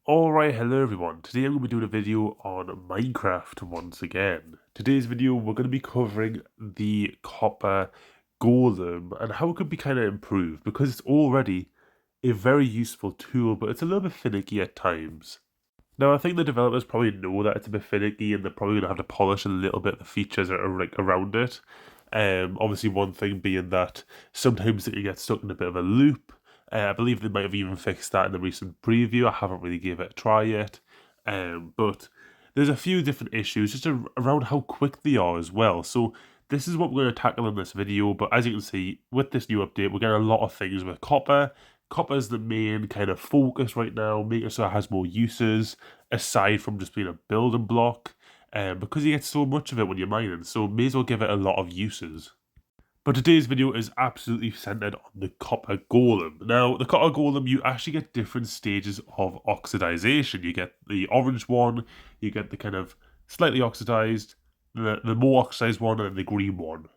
Alright, hello everyone. Today I'm going to be doing a video on Minecraft once again. Today's video we're going to be covering the copper golem and how it could be kind of improved because it's already a very useful tool, but it's a little bit finicky at times. Now I think the developers probably know that it's a bit finicky and they're probably going to have to polish a little bit the features that are like around it. Obviously one thing being that sometimes it can get stuck in a bit of a loop. I believe they might have even fixed that in the recent preview. I haven't really gave it a try yet. But there's a few different issues just around how quick they are as well. So this is what we're going to tackle in this video. But as you can see, with this new update, we're getting a lot of things with copper. Copper is the main kind of focus right now, making sure it has more uses, aside from just being a building block. Because you get so much of it when you're mining, so may as well give it a lot of uses. But today's video is absolutely centered on the copper golem. Now, the copper golem, you actually get different stages of oxidization. You get the orange one, you get the kind of slightly oxidized, the more oxidized one, and then the green one.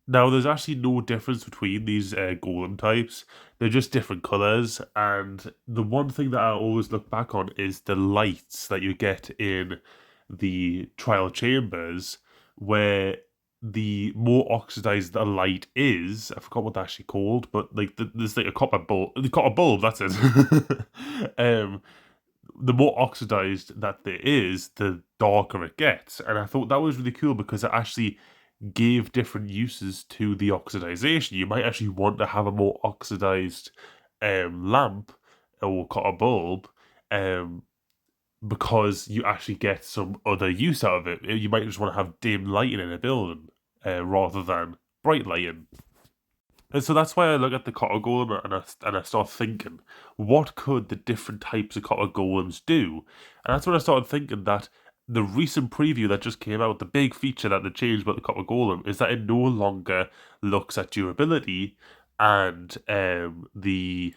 Now, there's actually no difference between these golem types. They're just different colors, and the one thing that I always look back on is the lights that you get in the trial chambers, where the more oxidized the light is, I forgot what that's actually called, but like there's like a copper bulb, that's it. The more oxidized that there is, the darker it gets. And I thought that was really cool because it actually gave different uses to the oxidization. You might actually want to have a more oxidized lamp or copper bulb, because you actually get some other use out of it. You might just want to have dim lighting in a building rather than bright lighting. And so that's why I look at the copper golem and I start thinking, what could the different types of copper golems do? And that's when I started thinking that the recent preview that just came out, the big feature that they changed about the copper golem is that it no longer looks at durability and the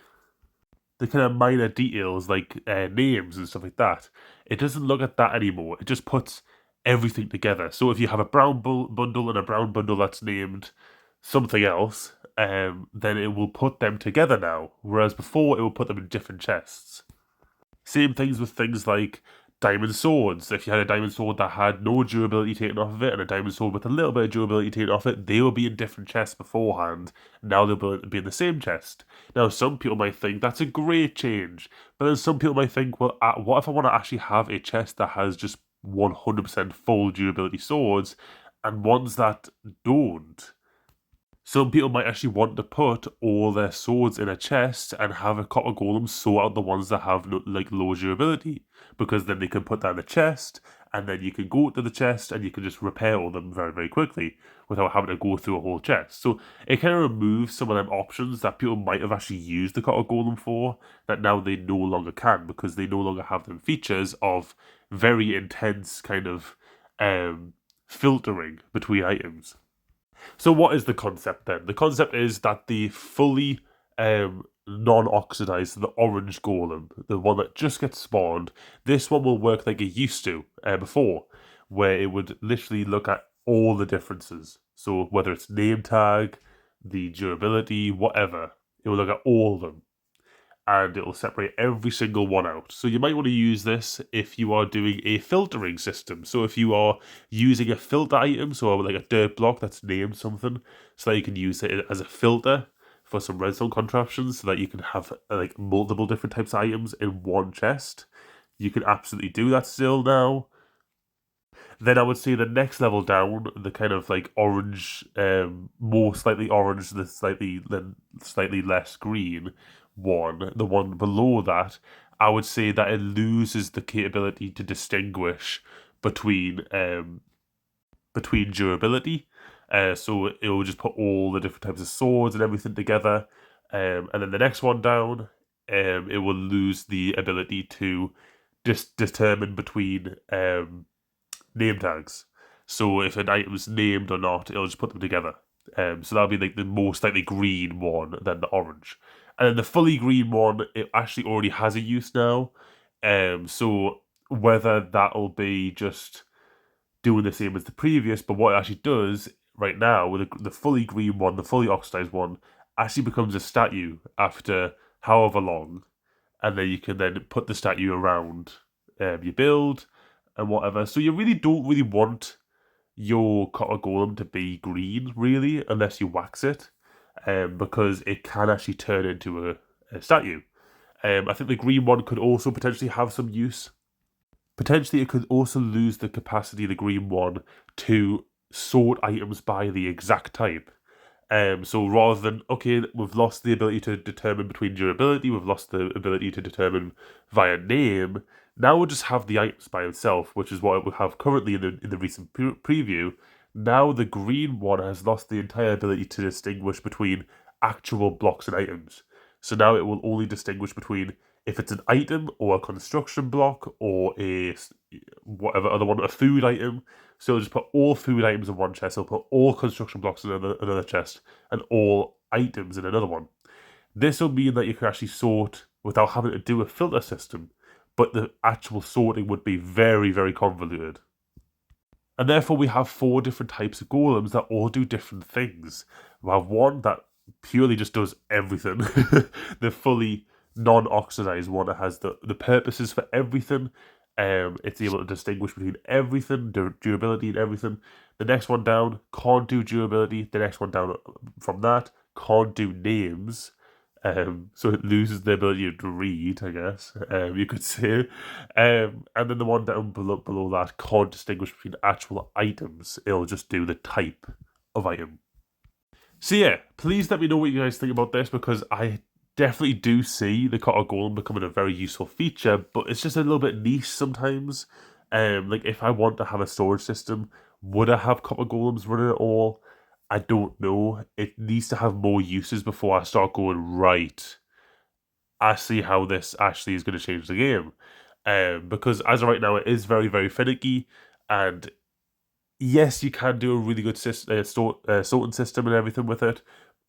kind of minor details like names and stuff like that. It doesn't look at that anymore. It just puts everything together. So if you have a brown bundle and a brown bundle that's named something else, then it will put them together now. Whereas before, it will put them in different chests. Same things with things like diamond swords. If you had a diamond sword that had no durability taken off of it and a diamond sword with a little bit of durability taken off it, they will be in different chests beforehand. Now they'll be in the same chest. Now some people might think that's a great change, but then some people might think, well, what if I want to actually have a chest that has just 100% full durability swords and ones that don't? Some people might actually want to put all their swords in a chest and have a copper golem sort out the ones that have like low durability, because then they can put that in the chest and then you can go to the chest and you can just repair all them very, very quickly without having to go through a whole chest. So it kind of removes some of them options that people might have actually used the copper golem for, that now they no longer can, because they no longer have them features of very intense kind of filtering between items. So what is the concept then? The concept is that the fully non-oxidized, the orange golem, the one that just gets spawned, this one will work like it used to before, where it would literally look at all the differences. So whether it's name tag, the durability, whatever, it will look at all of them, and it will separate every single one out. So you might want to use this if you are doing a filtering system. So if you are using a filter item, so like a dirt block that's named something, so that you can use it as a filter for some redstone contraptions, so that you can have like multiple different types of items in one chest. You can absolutely do that still now. Then I would say the next level down, the kind of like orange, more slightly orange, the slightly less green one, the one below that, I would say that it loses the capability to distinguish between durability. So it will just put all the different types of swords and everything together. And then the next one down, it will lose the ability to determine between name tags. So if an item's named or not, it'll just put them together. So that'll be like the more slightly green one than the orange. And then the fully green one, it actually already has a use now. So whether that'll be just doing the same as the previous, but what it actually does right now with the fully green one, the fully oxidized one, actually becomes a statue after however long. and then you can then put the statue around your build and whatever. So you really don't really want your Copper Golem to be green, really, unless you wax it, because it can actually turn into a statue. I think the green one could also potentially have some use. Potentially, it could also lose the capacity, the green one, to sort items by the exact type. So rather than, okay, we've lost the ability to determine between durability, we've lost the ability to determine via name, now we'll just have the items by itself, which is what we have currently in the recent preview. Now the green one has lost the entire ability to distinguish between actual blocks and items. So now it will only distinguish between if it's an item or a construction block or a whatever other one, a food item. So it'll just put all food items in one chest, it'll put all construction blocks in another chest, and all items in another one. This will mean that you can actually sort without having to do a filter system, but the actual sorting would be very, very convoluted. And therefore we have 4 different types of golems that all do different things. We have one that purely just does everything. The fully non-oxidized one that has the purposes for everything. It's able to distinguish between everything, durability and everything. The next one down can't do durability. The next one down from that can't do names. So it loses the ability to read, I guess, you could say. And then the one down below that can't distinguish between actual items. It'll just do the type of item. So yeah, please let me know what you guys think about this, because I definitely do see the Copper Golem becoming a very useful feature, but it's just a little bit niche sometimes. Like if I want to have a storage system, would I have Copper Golems running it all? I don't know. It needs to have more uses before I start going, right, I see how this actually is going to change the game. Because as of right now, it is very, very finicky, and yes, you can do a really good sorting system and everything with it,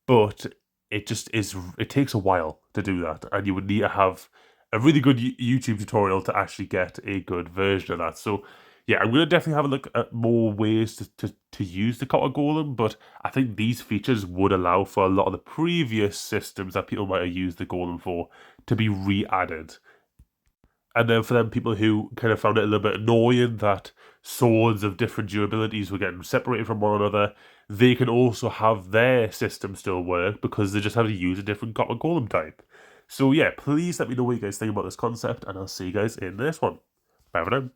but it just is, it takes a while to do that, and you would need to have a really good YouTube tutorial to actually get a good version of that. So yeah, I'm going to definitely have a look at more ways to use the Copper Golem, but I think these features would allow for a lot of the previous systems that people might have used the Golem for to be re-added. And then for them people who kind of found it a little bit annoying that swords of different durabilities were getting separated from one another, they can also have their system still work because they just have to use a different Copper Golem type. So yeah, please let me know what you guys think about this concept, and I'll see you guys in the next one. Bye for now.